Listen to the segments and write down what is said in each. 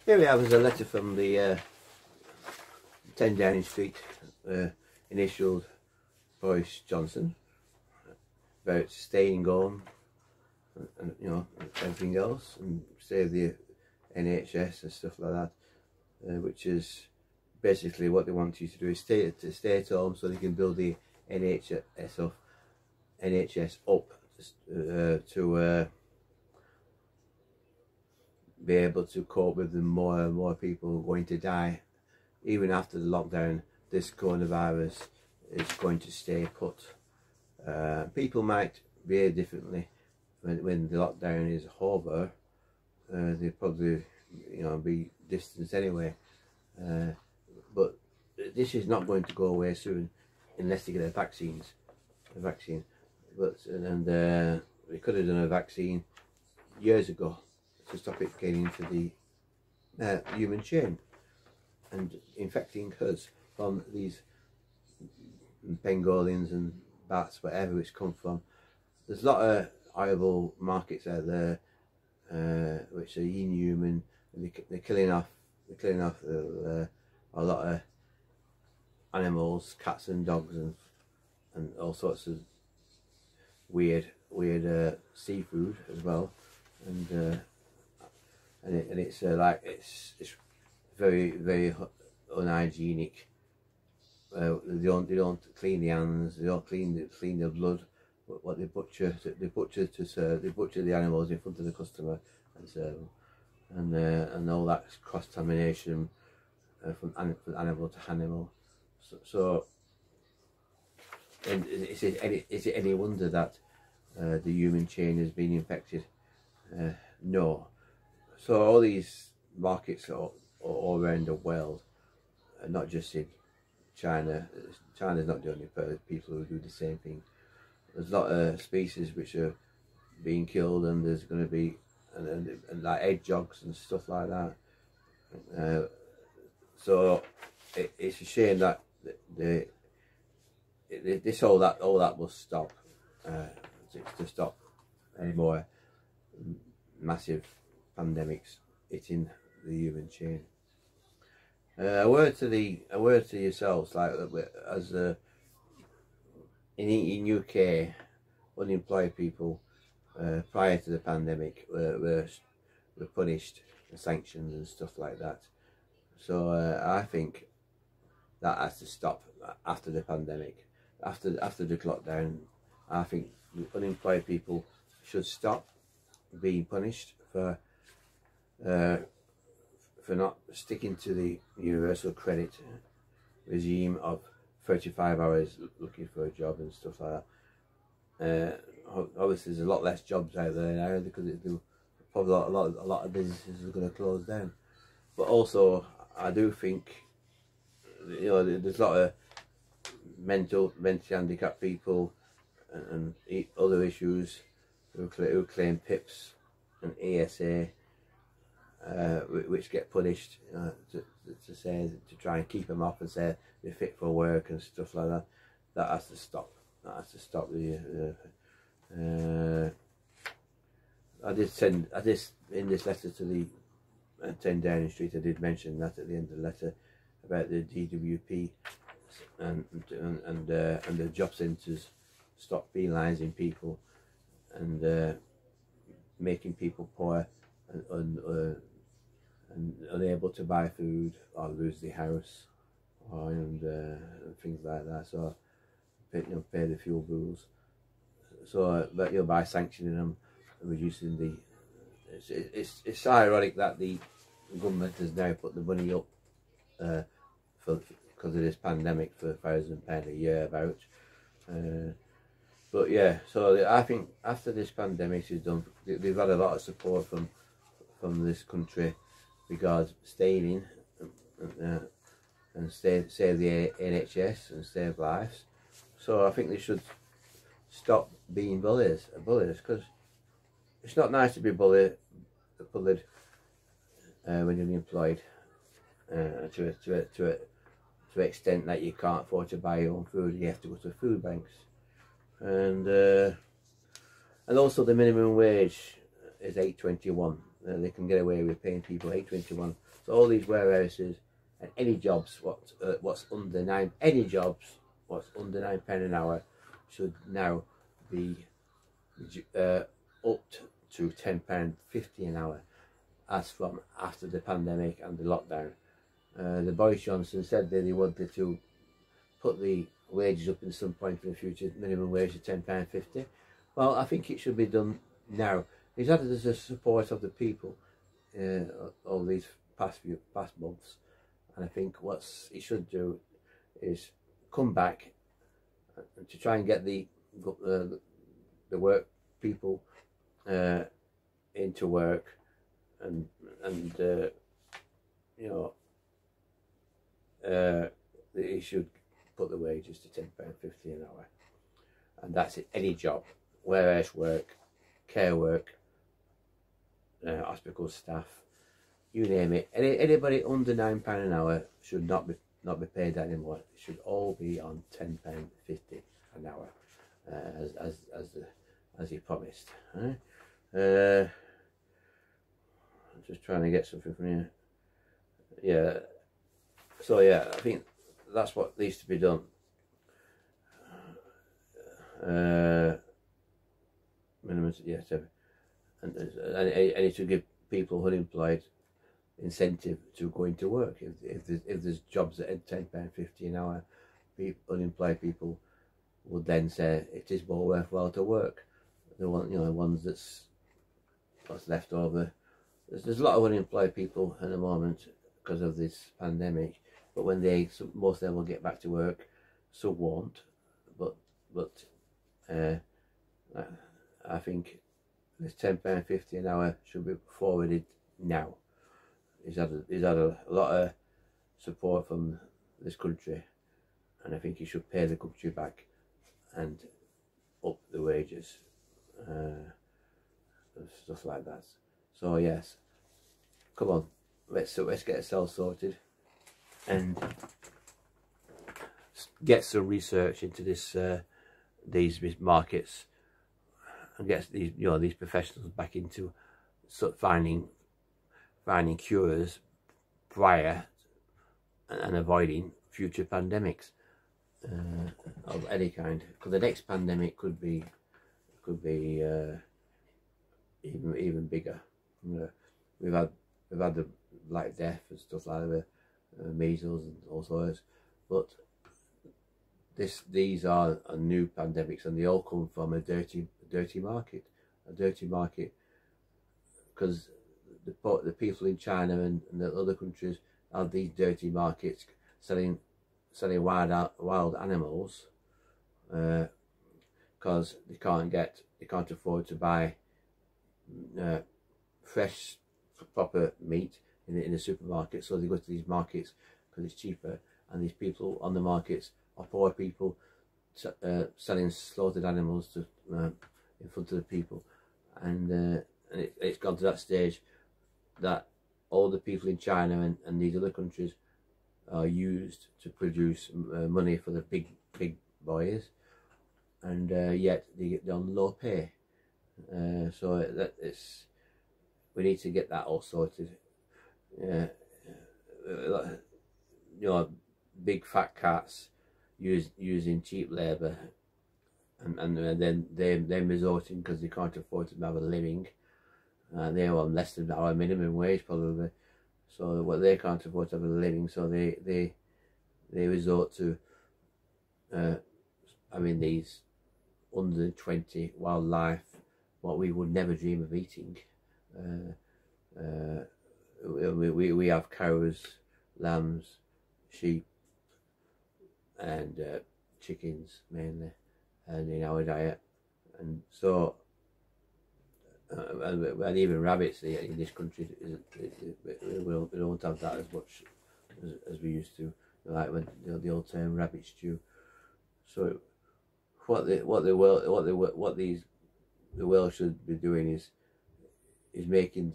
Here we have is a letter from the 10 Downing Street, initialed Boris Johnson, about staying home and you know, everything else, and save the NHS and stuff like that, which is basically what they want you to do, is stay at home so they can build the NHS up to be able to cope with the more and more people going to die. Even after the lockdown, this coronavirus is going to stay put. People might behave differently when the lockdown is over. They probably, you know, be distanced anyway. But this is not going to go away soon unless they get a vaccine. But we could have done a vaccine years ago to stop it getting into the human chain and infecting us from these pangolins and bats, whatever it's come from. There's a lot of horrible markets out there which are inhuman. They're killing off a lot of animals, cats and dogs, and all sorts of weird seafood as well, and it's like it's very unhygienic. They don't clean the hands, they don't clean the blood. What they butcher to serve, they butcher the animals in front of the customer and serve them, and all that cross contamination from animal to animal. So and is it any wonder that the human chain has been infected? No. So all these markets are all around the world, not just in China. China's not the only people who do the same thing. There's a lot of species which are being killed, and there's going to be and like hedgehogs and stuff like that. So it's a shame that all that will stop, to stop any more massive pandemics hitting the human chain. A word to yourselves, like as in UK, unemployed people prior to the pandemic were punished and sanctioned and stuff like that. So I think that has to stop after the pandemic, after the lockdown. I think unemployed people should stop being punished for not sticking to the universal credit regime of 35 hours looking for a job and stuff like that. Obviously there's a lot less jobs out there now because probably a lot of businesses are going to close down. But also I do think, you know, there's a lot of mentally handicapped people and other issues who claim PIPs and ESA, which get punished to try and keep them off and say they're fit for work and stuff like that. That has to stop. That has to stop. I did in this letter to the 10 Downing Street, I did mention that at the end of the letter about the DWP and the job centres stop penalising people and making people poor and unable to buy food or lose their house and things like that. So pay the fuel bills. So but by sanctioning them and reducing the, it's ironic that the government has now put the money up because of this pandemic for £1,000 a year about. But yeah, so I think after this pandemic is done, they've had a lot of support from this country regards staying in and save the NHS and save lives. So I think they should stop being bullies because it's not nice to be bullied when you're unemployed to the extent that you can't afford to buy your own food. You have to go to food banks, and also the minimum wage is £8.21. they can get away with paying people 8.21. So all these warehouses and any jobs what's under what's under £9 an hour should now be up to £10.50 an hour, as from after the pandemic and the lockdown. The Boris Johnson said that he wanted to put the wages up in some point in the future, minimum wage of £10.50. Well, I think it should be done now. He's had the support of the people all these past months, and I think what he should do is come back to try and get the work people into work, and you know, he should put the wages to £10.50 an hour, and that's it. Any job, warehouse work, care work, hospital staff, you name it. Anybody under £9 an hour should not be paid that anymore. It should all be on £10.50 an hour, as he promised. Right? I'm just trying to get something from here. Yeah. So yeah, I think that's what needs to be done. Minimum, yes, and it should give people unemployed incentive to go into work. If there's jobs at £10.50 an hour, unemployed people would then say it is more worthwhile to work. The ones that's left over. There's a lot of unemployed people at the moment because of this pandemic, but when most of them will get back to work, some won't. But I think this £10.50 an hour should be forwarded now. He's had a lot of support from this country, and I think he should pay the country back and up the wages, and stuff like that. So yes, come on, let's get ourselves sorted and get some research into these markets, and get these professionals back into finding cures prior and avoiding future pandemics of any kind, because the next pandemic could be even bigger. We've had the Black Death and stuff like that, measles and all sorts, but these are new pandemics, and they all come from a dirty market, because the people in China and the other countries have these dirty markets selling wild animals, because they can't afford to buy fresh proper meat in the supermarket, so they go to these markets because it's cheaper, and these people on the markets are poor people selling slaughtered animals to in front of the people, and it's gone to that stage that all the people in China and these other countries are used to produce money for the big boys, and yet they get on low pay. So we need to get that all sorted. Big fat cats using cheap labour, and then they're resorting, because they can't afford to have a living. They're on less than our minimum wage probably, so they can't afford to have a living, so they resort to having these 120 wildlife, what we would never dream of eating. We have cows, lambs, sheep, and chickens mainly, and in our diet, and so and even rabbits in this country. We don't have that as much as we used to, like when the old term rabbit stew. So the world should be doing is making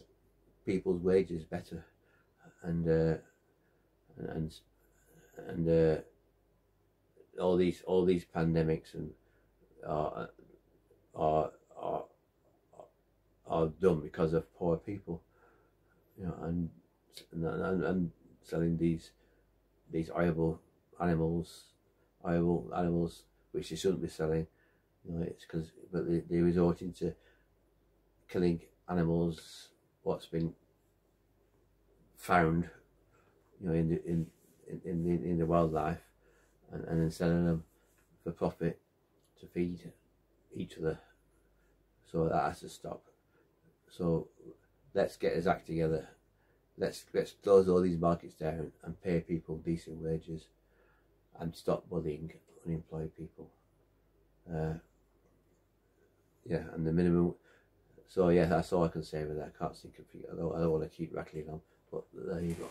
people's wages better, and all these pandemics are done because of poor people, and selling these horrible animals which they shouldn't be selling. You know, it's because they're resorting to killing animals what's been found, you know, in the wildlife, and then selling them for profit to feed each other. So that has to stop. So let's get his act together. Let's close all these markets down and pay people decent wages, and stop bullying unemployed people. Yeah, and the minimum. So yeah, that's all I can say with that. I can't think of. I don't want to keep rattling on, but there you go.